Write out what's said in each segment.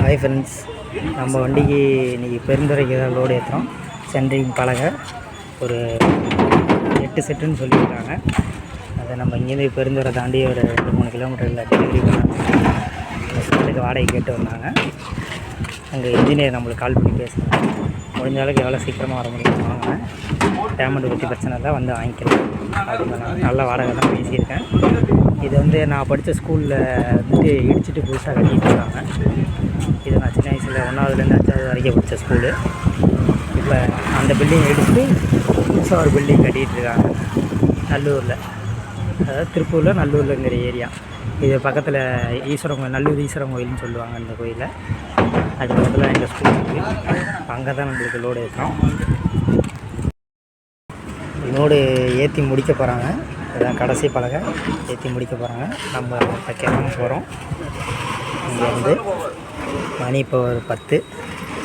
Hi friends, நம்ம வண்டிக்கு இன்றைக்கி பெருந்துறைக்கு தான் லோடு ஏற்றுறோம். சென்ட்ரிங் பலகை ஒரு 8 செட்டுன்னு சொல்லியிருக்காங்க. அதை நம்ம இங்கேருந்து பெருந்துறை தாண்டி ஒரு 2-3 கிலோமீட்டரில் டெலிவரி பண்ணாங்க. அந்த செட்டுக்கு வாடகை கேட்டு வந்தாங்க. அங்கே இன்ஜினியர் நம்மளுக்கு கால் பண்ணி பேசுகிறாங்க. முடிஞ்ச அளவுக்கு எவ்வளோ சீக்கிரமாக வர முடியும் வாங்கினேன். பேமெண்ட் பற்றி பிரச்சனை தான் வந்து வாங்கிக்கலாம் அப்படின்னாங்க. நல்ல வாடகை தான் பேசியிருக்கேன். இது வந்து நான் படித்த ஸ்கூலில் வந்துட்டு இடிச்சிட்டு புதுசாக கட்டிகிட்டு இருக்காங்க. இது நான் சின்ன வயசில் 1ஆவதுலேருந்து 5ஆவது வரைக்கும் படித்த ஸ்கூலு. இப்போ அந்த பில்டிங் எடுத்து புதுசாக ஒரு பில்டிங் கட்டிகிட்ருக்காங்க நல்லூரில், அதாவது திருப்பூரில் நல்லூர்லங்கிற ஏரியா. இது பக்கத்தில் ஈஸ்வரன் கோயில், நல்லூர் ஈஸ்வரன் கோயில்னு சொல்லுவாங்க இந்த கோயிலை. அது பக்கத்தில் எங்கள் ஸ்கூல் இருக்குது. அங்கே தான் நம்மளுக்கு லோடு ஏற்றுறோம். லோடு ஏற்றி முடிக்க போகிறாங்க. இதுதான் கடைசி பலகை ஏற்றி முடிக்க போகிறாங்க. நம்ம இப்போ கிளம்ப போகிறோம். இங்கேருந்து மணி இப்போ ஒரு 10.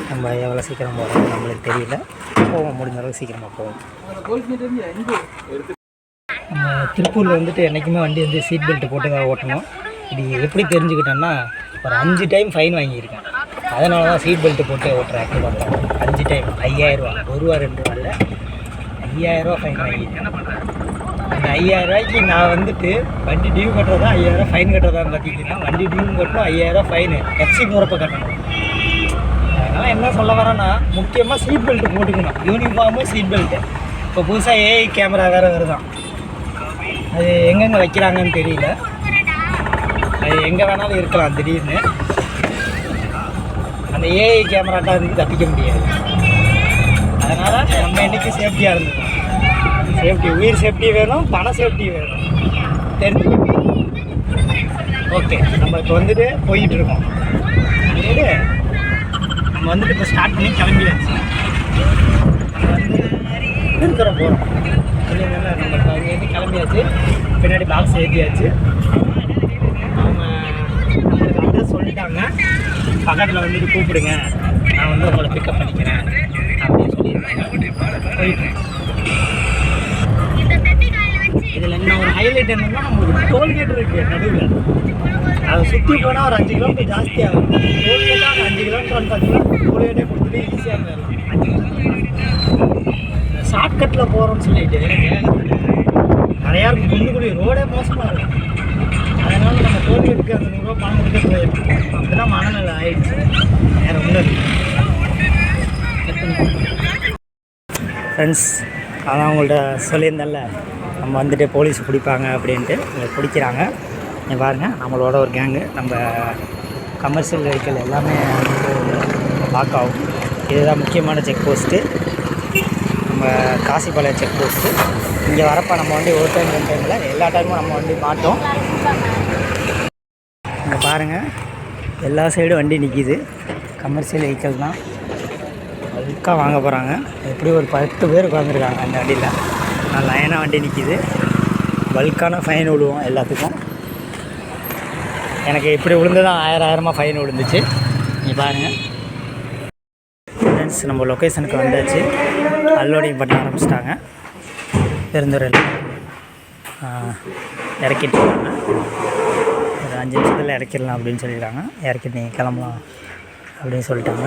நம்ம எவ்வளோ சீக்கிரம் போகிறோம் நம்மளுக்கு தெரியல. போவோம், முடிஞ்ச அளவுக்கு சீக்கிரமாக போவோம். நம்ம திருப்பூரில் வந்துட்டு என்றைக்குமே வண்டி வந்து சீட் பெல்ட் போட்டு தான் ஓட்டணும். இது எப்படி தெரிஞ்சுக்கிட்டோன்னா, ஒரு 5 டைம் ஃபைன் வாங்கியிருக்கேன். அதனால தான் சீட் பெல்ட் போட்டு ஓட்டுறேன். 5 டைம் 5000 ரூபா, 1 ரூபா 2 ரூபா இல்லை, 5000 ரூபா ஃபைன் வாங்கியிருக்கேன். அந்த 5000 ரூபாய்க்கு நான் வந்துட்டு வண்டி டியூ கட்டுறதா 5000 ஃபைன் கட்டுறதான்னு பார்த்தீங்கன்னா, வண்டி டியூ கட்டணும், 5000 ஃபைனு எஃப்சி போகிறப்ப கட்டணும். அதனால் என்ன சொல்ல வரேன்னா, முக்கியமாக சீட் பெல்ட்டு போட்டுக்கணும். Uniform seat belt. இப்போ புதுசாக ஏஐ கேமரா வேறு வருதான். அது எங்கெங்கே வைக்கிறாங்கன்னு தெரியல. அது எங்கே வேணாலும் இருக்கலாம் திடீர்னு. அந்த ஏஐ கேமராட்டா வந்து தப்பிக்க முடியாது. அதனால் நம்ம என்றைக்கு சேஃப்டியாக இருந்துக்கணும். சேஃப்டி, உயிர் சேஃப்டி வேணும், பண சேஃப்டி வேணும், தெரிஞ்சுக்கணும். ஓகே, நம்ம இப்போ வந்துட்டு போயிட்டுருக்கோம். நம்ம வந்துட்டு இப்போ ஸ்டார்ட் பண்ணி கிளம்பியாச்சு. இருக்கிற போகிறோம் இல்லைங்களா. நம்ம இப்போ அங்கேருந்து கிளம்பியாச்சு. பின்னாடி பாக்ஸ் ஏற்றியாச்சு. அவங்க நம்மளுக்கு அட்ரஸ் சொல்லிட்டாங்க. பக்கத்தில் வந்துட்டு கூப்பிடுங்க, நான் வந்து உங்களை பிக்கப் பண்ணிக்கிறேன் அப்படின்னு சொல்லியிருக்காங்க. போயிட்டேன். இதில் என்ன ஒரு ஹைலைட் என்னன்னா, நம்மளுக்கு டோல்கேட் இருக்குது நடுவில். அதை சுற்றி போனால் ஒரு 5 கிலோமீட்டர் ஜாஸ்தியாகும். டோல்கேட்டாக 5 கிலோமீட்டர் வந்து பார்த்தீங்கன்னா டோல்கேட்டே கொடுத்துட்டு ஈஸியாக இருக்கும். ஷார்ட்கட்டில் போகிறோம்னு சொல்லிட்டு நிறையா இருக்கும். குண்டுக்குடி ரோடே மோசமாக இருக்கும். அதனால் நம்ம டோல்கேட்டுக்கு அந்த 100 ரூபா பணம் கொடுத்து போயிடும். அப்படிதான் மனநிலை ஆயிடுச்சு. வேறு ஒன்றும் இல்லை ஃப்ரெண்ட்ஸ். அதான் அவங்கள்ட்ட சொல்லியிருந்தேன்ல, நம்ம வந்துட்டு போலீஸ் பிடிப்பாங்க அப்படின்ட்டு. இங்கே பிடிக்கிறாங்க. இங்கே பாருங்கள், நம்மளோட ஒரு கேங்கு. நம்ம கமர்ஷியல் வெஹிக்கிள் எல்லாமே லாக் ஆகும். இதுதான் முக்கியமான செக் போஸ்ட்டு, நம்ம காசிபாளையம் செக் போஸ்ட்டு. இங்கே வரப்போ நம்ம வண்டி ஒரு டைம் 2 டைமில் எல்லா டைமும் நம்ம வண்டி மாட்டோம். இங்கே பாருங்கள், எல்லா சைடும் வண்டி நிற்கிது. கமர்ஷியல் வெஹிக்கிள் தான் பல்காக வாங்க போகிறாங்க. எப்படி ஒரு 10 பேர் உட்காந்துருக்காங்க அந்த வண்டியில். நான் லைனாக வண்டி நிற்கிது. பல்கான ஃபைன் விழுவோம் எல்லாத்துக்கும். எனக்கு இப்படி விழுந்து தான் 1000 ஃபைன் விழுந்துச்சு. நீங்கள் பாருங்கள் ஃப்ரெண்ட்ஸ், நம்ம லொக்கேஷனுக்கு வந்தாச்சு. அன்லோடிங் பண்ண ஆரம்பிச்சிட்டாங்க. பெருந்துறையில் இறக்கிட்டுருக்காங்க. ஒரு 5 நிமிஷத்தில் இறக்கிடலாம் அப்படின்னு சொல்லியிருக்காங்க. இறக்கிட்டு நீங்கள் கிளம்பலாம் அப்படின்னு சொல்லிட்டாங்க.